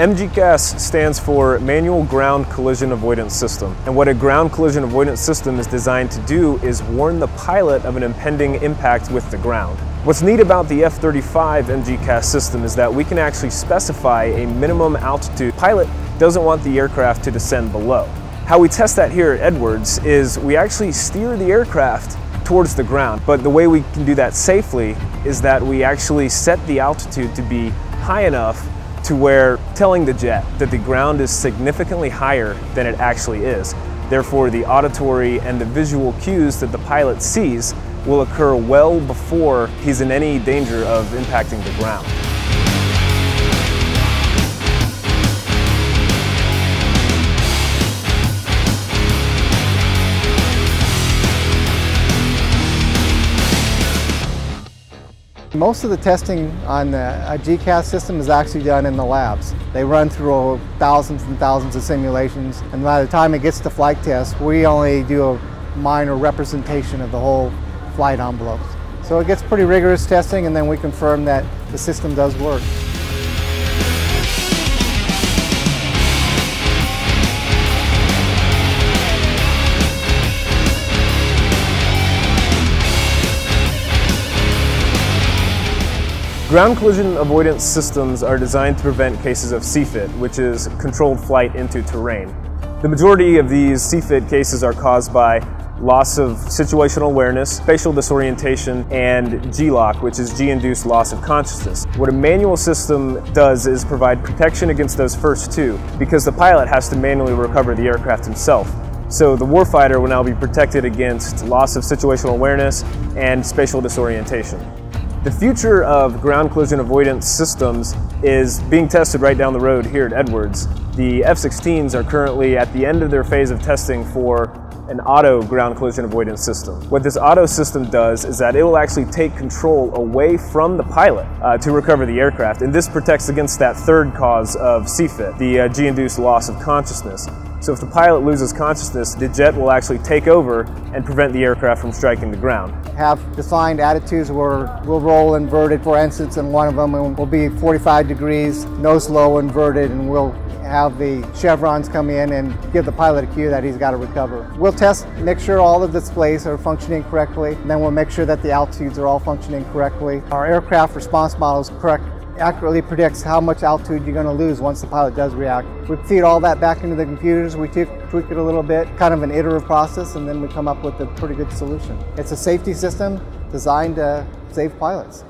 MGCAS stands for Manual Ground Collision Avoidance System. And what a ground collision avoidance system is designed to do is warn the pilot of an impending impact with the ground. What's neat about the F-35 MGCAS system is that we can actually specify a minimum altitude the pilot doesn't want the aircraft to descend below. How we test that here at Edwards is we actually steer the aircraft towards the ground, but the way we can do that safely is that we actually set the altitude to be high enough to where telling the jet that the ground is significantly higher than it actually is. Therefore, the auditory and the visual cues that the pilot sees will occur well before he's in any danger of impacting the ground. Most of the testing on the GCAS system is actually done in the labs. They run through thousands and thousands of simulations, and by the time it gets to flight test, we only do a minor representation of the whole flight envelope. So it gets pretty rigorous testing, and then we confirm that the system does work. Ground collision avoidance systems are designed to prevent cases of CFIT, which is controlled flight into terrain. The majority of these CFIT cases are caused by loss of situational awareness, spatial disorientation, and GLOC, which is G-induced loss of consciousness. What a manual system does is provide protection against those first two, because the pilot has to manually recover the aircraft himself. So the warfighter will now be protected against loss of situational awareness and spatial disorientation. The future of ground collision avoidance systems is being tested right down the road here at Edwards. The F-16s are currently at the end of their phase of testing for an auto ground collision avoidance system. What this auto system does is that it will actually take control away from the pilot to recover the aircraft, and this protects against that third cause of CFIT, the G-induced loss of consciousness. So if the pilot loses consciousness, the jet will actually take over and prevent the aircraft from striking the ground. Have defined attitudes where we'll roll inverted, for instance, and one of them will be 45 degrees, nose low inverted, and we'll have the chevrons come in and give the pilot a cue that he's got to recover. We'll test, make sure all the displays are functioning correctly, and then we'll make sure that the altitudes are all functioning correctly. Our aircraft response model is accurately predicts how much altitude you're going to lose once the pilot does react. We feed all that back into the computers, we tweak it a little bit, kind of an iterative process, and then we come up with a pretty good solution. It's a safety system designed to save pilots.